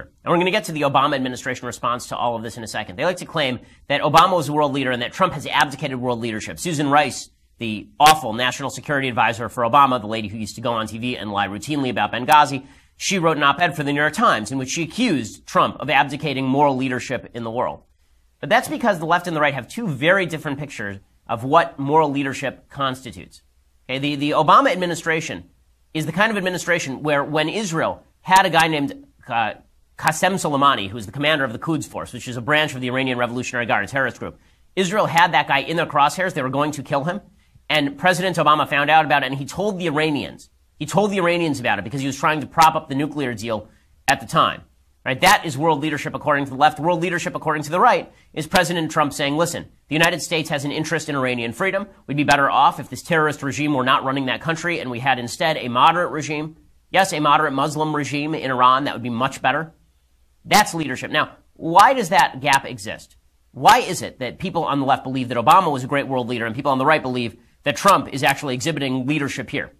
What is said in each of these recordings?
And we're going to get to the Obama administration response to all of this in a second. They like to claim that Obama was a world leader and that Trump has abdicated world leadership. Susan Rice, the awful national security advisor for Obama, the lady who used to go on TV and lie routinely about Benghazi, she wrote an op-ed for the New York Times in which she accused Trump of abdicating moral leadership in the world. But that's because the left and the right have two very different pictures of what moral leadership constitutes. Okay, the Obama administration is the kind of administration where when Israel had a guy named Qasem Soleimani, who is the commander of the Quds Force, which is a branch of the Iranian Revolutionary Guard, a terrorist group, Israel had that guy in their crosshairs. They were going to kill him. And President Obama found out about it, and he told the Iranians about it because he was trying to prop up the nuclear deal at the time. Right? That is world leadership according to the left. World leadership according to the right is President Trump saying, listen, the United States has an interest in Iranian freedom. We'd be better off if this terrorist regime were not running that country and we had instead a moderate regime. Yes, a moderate Muslim regime in Iran. That would be much better. That's leadership. Now, why does that gap exist? Why is it that people on the left believe that Obama was a great world leader and people on the right believe that Trump is actually exhibiting leadership here?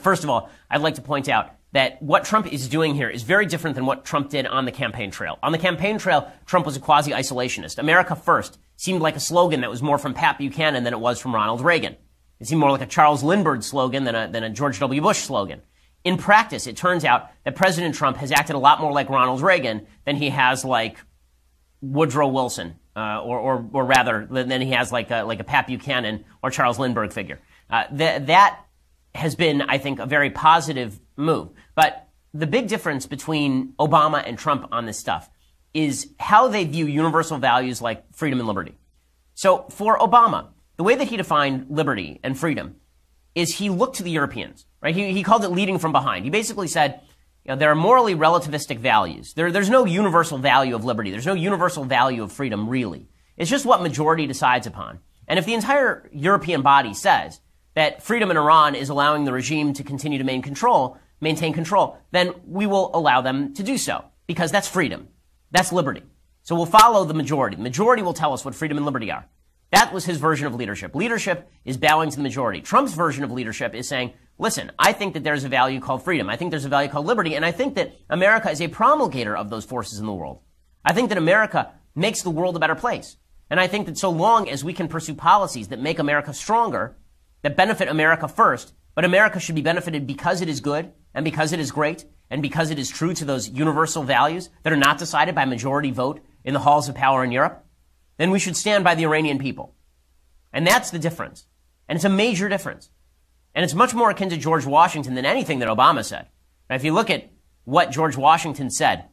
First of all, I'd like to point out that what Trump is doing here is very different than what Trump did on the campaign trail. On the campaign trail, Trump was a quasi-isolationist. America first seemed like a slogan that was more from Pat Buchanan than it was from Ronald Reagan. It seemed more like a Charles Lindbergh slogan than a George W. Bush slogan. In practice, it turns out that President Trump has acted a lot more like Ronald Reagan than he has like Woodrow Wilson, or rather than he has like a Pat Buchanan or Charles Lindbergh figure. That has been, I think, a very positive move. But the big difference between Obama and Trump on this stuff is how they view universal values like freedom and liberty. So for Obama, the way that he defined liberty and freedom is he looked to the Europeans, right? He called it leading from behind. He basically said, you know, there are morally relativistic values. There's no universal value of liberty. There's no universal value of freedom, really. It's just what majority decides upon. And if the entire European body says that freedom in Iran is allowing the regime to continue to maintain control, then we will allow them to do so because that's freedom. That's liberty. So we'll follow the majority. The majority will tell us what freedom and liberty are. That was his version of leadership. Leadership is bowing to the majority. Trump's version of leadership is saying, listen, I think that there's a value called freedom. I think there's a value called liberty. And I think that America is a promulgator of those forces in the world. I think that America makes the world a better place. And I think that so long as we can pursue policies that make America stronger, that benefit America first, but America should be benefited because it is good and because it is great and because it is true to those universal values that are not decided by majority vote in the halls of power in Europe, then we should stand by the Iranian people. And that's the difference. And it's a major difference. And it's much more akin to George Washington than anything that Obama said. Now, if you look at what George Washington said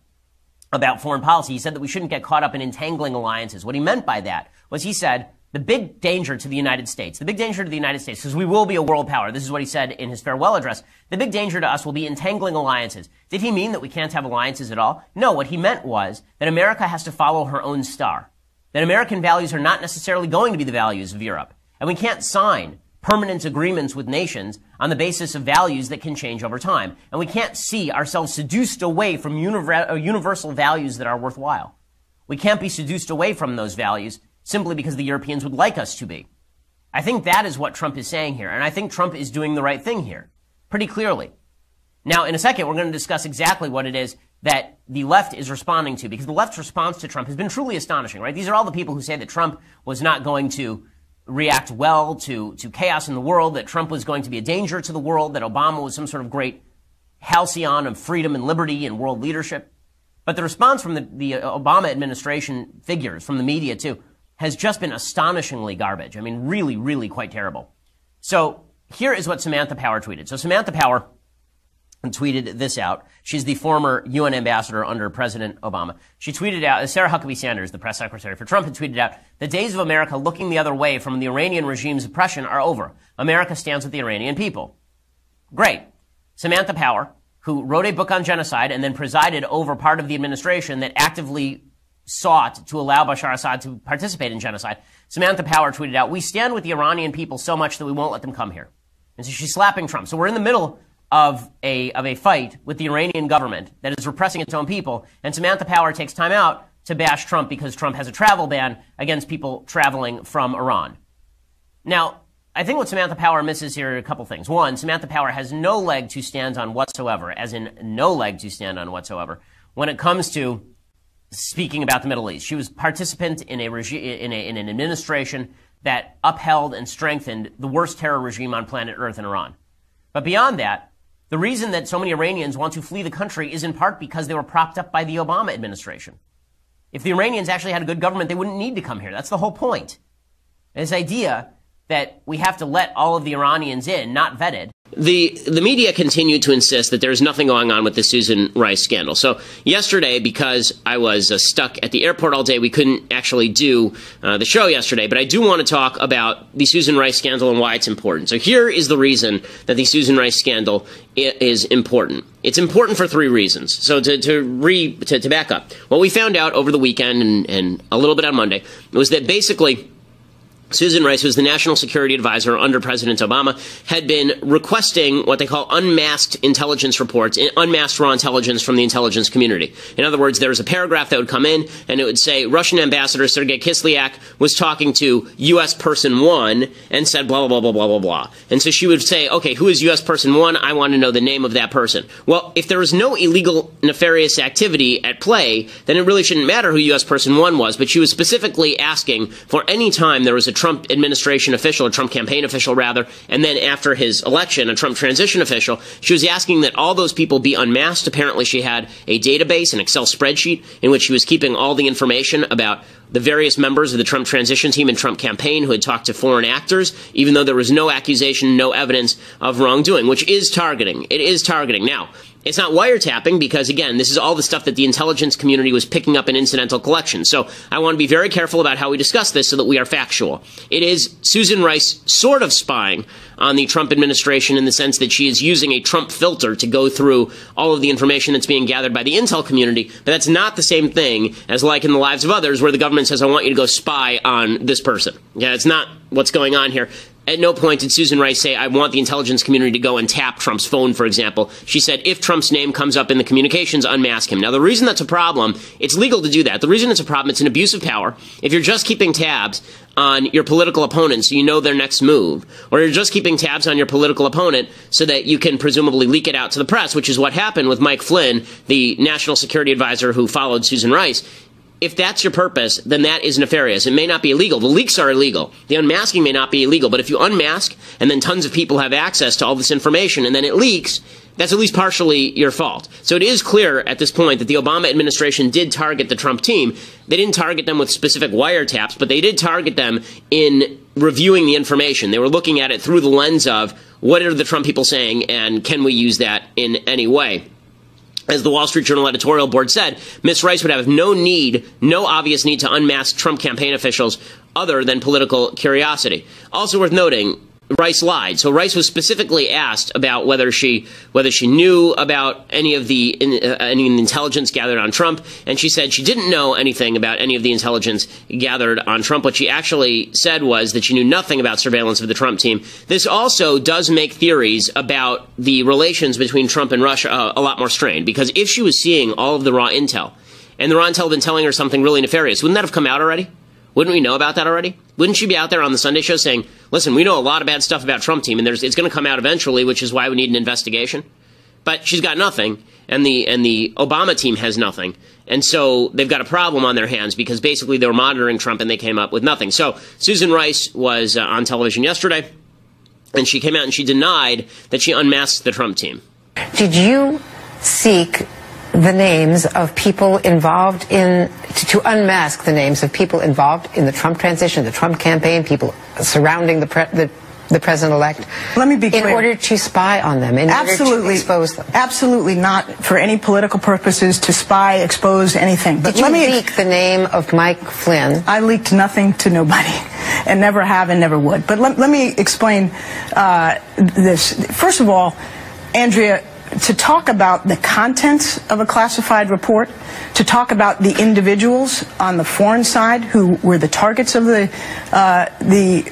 about foreign policy, he said that we shouldn't get caught up in entangling alliances. What he meant by that was he said, the big danger to the United States, because we will be a world power. This is what he said in his farewell address. The big danger to us will be entangling alliances. Did he mean that we can't have alliances at all? No, what he meant was that America has to follow her own star. That American values are not necessarily going to be the values of Europe. And we can't sign permanent agreements with nations on the basis of values that can change over time. And we can't see ourselves seduced away from universal values that are worthwhile. We can't be seduced away from those values simply because the Europeans would like us to be. I think that is what Trump is saying here. And I think Trump is doing the right thing here, pretty clearly. Now, in a second, we're going to discuss exactly what it is that the left is responding to, because the left's response to Trump has been truly astonishing, right? These are all the people who say that Trump was not going to react well to chaos in the world, that Trump was going to be a danger to the world, that Obama was some sort of great halcyon of freedom and liberty and world leadership. But the response from the Obama administration figures, from the media too, has just been astonishingly garbage. I mean, really, really quite terrible. So here is what Samantha Power tweeted. So Samantha Power tweeted this out. She's the former UN ambassador under President Obama. She tweeted out, Sarah Huckabee Sanders, the press secretary for Trump, had tweeted out, the days of America looking the other way from the Iranian regime's oppression are over. America stands with the Iranian people. Great. Samantha Power, who wrote a book on genocide and then presided over part of the administration that actively sought to allow Bashar Assad to participate in genocide. Samantha Power tweeted out, we stand with the Iranian people so much that we won't let them come here. And so she's slapping Trump. So we're in the middle of a fight with the Iranian government that is repressing its own people, and Samantha Power takes time out to bash Trump because Trump has a travel ban against people traveling from Iran. Now, I think what Samantha Power misses here are a couple things. One, Samantha Power has no leg to stand on whatsoever, as in no leg to stand on whatsoever, when it comes to speaking about the Middle East. She was participant in in an administration that upheld and strengthened the worst terror regime on planet Earth in Iran. But beyond that, the reason that so many Iranians want to flee the country is in part because they were propped up by the Obama administration. If the Iranians actually had a good government, they wouldn't need to come here. That's the whole point. This idea that we have to let all of the Iranians in, not vetted. The media continued to insist that there's nothing going on with the Susan Rice scandal. So yesterday, because I was stuck at the airport all day, we couldn't actually do the show yesterday. But I do want to talk about the Susan Rice scandal and why it's important. So here is the reason that the Susan Rice scandal is important. It's important for three reasons. So to back up, what we found out over the weekend and a little bit on Monday was that basically Susan Rice, who was the national security advisor under President Obama, had been requesting what they call unmasked intelligence reports, unmasked raw intelligence from the intelligence community. In other words, there was a paragraph that would come in, and it would say, Russian Ambassador Sergei Kislyak was talking to U.S. Person 1 and said blah, blah, blah, blah, blah, blah. And so she would say, okay, who is U.S. Person 1? I want to know the name of that person. Well, if there was no illegal, nefarious activity at play, then it really shouldn't matter who U.S. Person 1 was, but she was specifically asking for any time there was a Trump administration official, a Trump campaign official rather, and then after his election, a Trump transition official, she was asking that all those people be unmasked. Apparently she had a database, an Excel spreadsheet, in which she was keeping all the information about the various members of the Trump transition team and Trump campaign who had talked to foreign actors, even though there was no accusation, no evidence of wrongdoing, which is targeting. It is targeting. Now, it's not wiretapping because, again, this is all the stuff that the intelligence community was picking up in incidental collection. So I want to be very careful about how we discuss this so that we are factual. It is Susan Rice sort of spying on the Trump administration in the sense that she is using a Trump filter to go through all of the information that's being gathered by the intel community. But that's not the same thing as like in the lives of others where the government says, I want you to go spy on this person. Yeah, it's not what's going on here. At no point did Susan Rice say, I want the intelligence community to go and tap Trump's phone, for example. She said, if Trump's name comes up in the communications, unmask him. Now, the reason that's a problem, it's legal to do that. The reason it's a problem, it's an abuse of power. If you're just keeping tabs on your political opponent so you know their next move, or you're just keeping tabs on your political opponent so that you can presumably leak it out to the press, which is what happened with Mike Flynn, the national security advisor who followed Susan Rice. If that's your purpose, then that is nefarious. It may not be illegal. The leaks are illegal. The unmasking may not be illegal. But if you unmask and then tons of people have access to all this information and then it leaks, that's at least partially your fault. So it is clear at this point that the Obama administration did target the Trump team. They didn't target them with specific wiretaps, but they did target them in reviewing the information. They were looking at it through the lens of what are the Trump people saying and can we use that in any way? As the Wall Street Journal editorial board said, Ms. Rice would have no obvious need to unmask Trump campaign officials other than political curiosity. Also worth noting, Rice lied. So Rice was specifically asked about whether she knew about any of the intelligence gathered on Trump, and she said she didn't know anything about any of the intelligence gathered on Trump. What she actually said was that she knew nothing about surveillance of the Trump team. This also does make theories about the relations between Trump and Russia a lot more strained, because if she was seeing all of the raw intel, and the raw intel had been telling her something really nefarious, wouldn't that have come out already? Wouldn't we know about that already? Wouldn't she be out there on the Sunday show saying, listen, we know a lot of bad stuff about Trump team, and it's going to come out eventually, which is why we need an investigation? But she's got nothing, and the Obama team has nothing. And so they've got a problem on their hands because basically they were monitoring Trump and they came up with nothing. So Susan Rice was on television yesterday, and she came out and she denied that she unmasked the Trump team. Did you seek the names of people involved to unmask the names of people involved in the Trump transition, the Trump campaign, people surrounding the president-elect? Let me be clear. In order to spy on them, in order to expose them? Absolutely not for any political purposes, to spy, expose, anything. But did you leak the name of Mike Flynn? I leaked nothing to nobody, and never have and never would. But let me explain this. First of all, Andrea, to talk about the contents of a classified report, to talk about the individuals on the foreign side who were the targets of the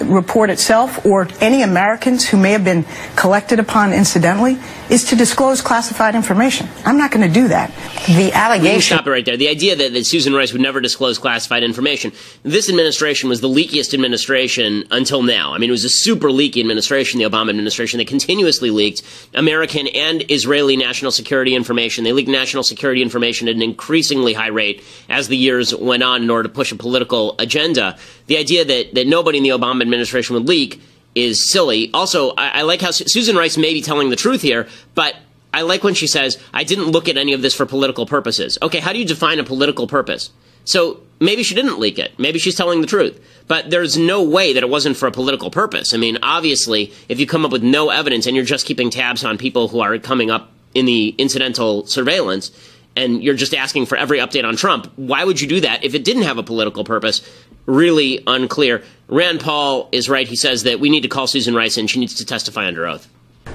report itself, or any Americans who may have been collected upon incidentally, is to disclose classified information. I'm not going to do that. The allegation... Stop it right there. The idea that Susan Rice would never disclose classified information. This administration was the leakiest administration until now. I mean, it was a super leaky administration, the Obama administration. They continuously leaked American and Israeli Israeli national security information. They leaked national security information at an increasingly high rate as the years went on in order to push a political agenda. The idea that nobody in the Obama administration would leak is silly. Also, I like how Susan Rice may be telling the truth here, but I like when she says, I didn't look at any of this for political purposes. Okay, how do you define a political purpose? So maybe she didn't leak it. Maybe she's telling the truth. But there's no way that it wasn't for a political purpose. I mean, obviously, if you come up with no evidence and you're just keeping tabs on people who are coming up in the incidental surveillance, and you're just asking for every update on Trump, why would you do that if it didn't have a political purpose? Really unclear. Rand Paul is right. He says that we need to call Susan Rice in. She needs to testify under oath.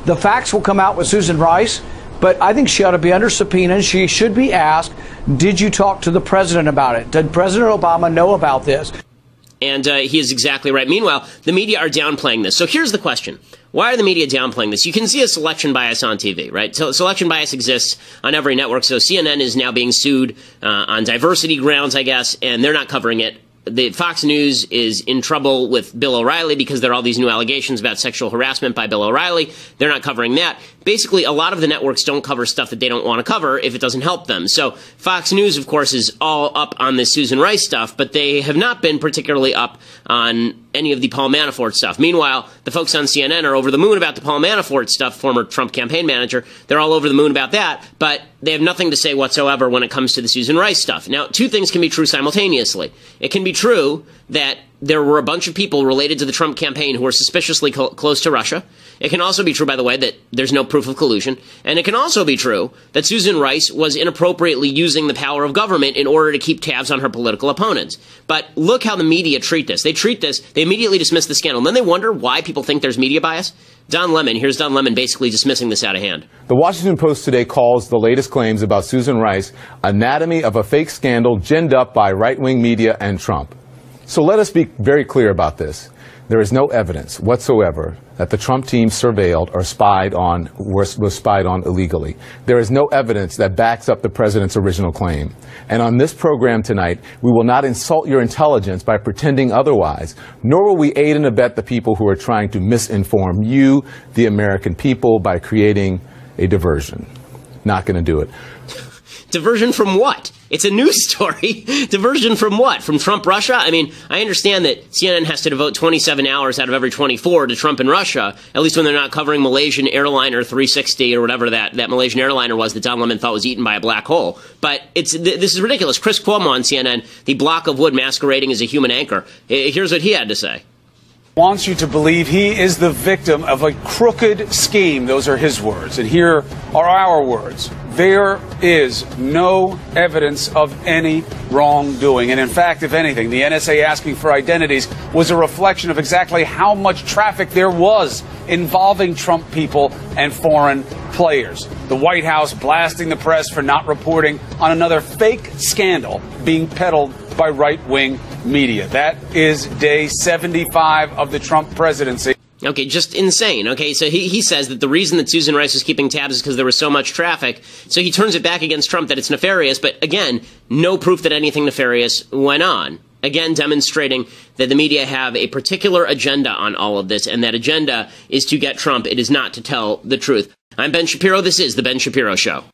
The facts will come out with Susan Rice, but I think she ought to be under subpoena. She should be asked, did you talk to the president about it? Did President Obama know about this? And he is exactly right. Meanwhile, the media are downplaying this. So here's the question. Why are the media downplaying this? You can see a selection bias on TV, right? So selection bias exists on every network. So CNN is now being sued on diversity grounds, I guess, and they're not covering it. The Fox News is in trouble with Bill O'Reilly because there are all these new allegations about sexual harassment by Bill O'Reilly. They're not covering that. Basically, a lot of the networks don't cover stuff that they don't want to cover if it doesn't help them. So Fox News, of course, is all up on this Susan Rice stuff, but they have not been particularly up on any of the Paul Manafort stuff. Meanwhile, the folks on CNN are over the moon about the Paul Manafort stuff, former Trump campaign manager. They're all over the moon about that, but they have nothing to say whatsoever when it comes to the Susan Rice stuff. Now, two things can be true simultaneously. It can be true that there were a bunch of people related to the Trump campaign who were suspiciously close to Russia. It can also be true, by the way, that there's no proof of collusion. And it can also be true that Susan Rice was inappropriately using the power of government in order to keep tabs on her political opponents. But look how the media treat this. They immediately dismiss the scandal. And then they wonder why people think there's media bias. Here's Don Lemon basically dismissing this out of hand. The Washington Post today calls the latest claims about Susan Rice anatomy of a fake scandal ginned up by right-wing media and Trump. So let us be very clear about this. There is no evidence whatsoever that the Trump team surveilled or was spied on illegally. There is no evidence that backs up the president's original claim. And on this program tonight, we will not insult your intelligence by pretending otherwise, nor will we aid and abet the people who are trying to misinform you, the American people, by creating a diversion. Not going to do it. Diversion from what? It's a news story. Diversion from what? From Trump, Russia? I mean, I understand that CNN has to devote 27 hours out of every 24 to Trump and Russia, at least when they're not covering Malaysian Airliner 360 or whatever that Malaysian airliner was that Don Lemon thought was eaten by a black hole. But this is ridiculous. Chris Cuomo on CNN, the block of wood masquerading as a human anchor. Here's what he had to say. Wants you to believe he is the victim of a crooked scheme. Those are his words. And here are our words. There is no evidence of any wrongdoing. And in fact, if anything, the NSA asking for identities was a reflection of exactly how much traffic there was involving Trump people and foreign players. The White House blasting the press for not reporting on another fake scandal being peddled by right-wing media. That is day 75 of the Trump presidency. Okay, just insane. Okay, so he says that the reason that Susan Rice was keeping tabs is because there was so much traffic. So he turns it back against Trump that it's nefarious, but again, no proof that anything nefarious went on. Again, demonstrating that the media have a particular agenda on all of this, and that agenda is to get Trump. It is not to tell the truth. I'm Ben Shapiro. This is The Ben Shapiro Show.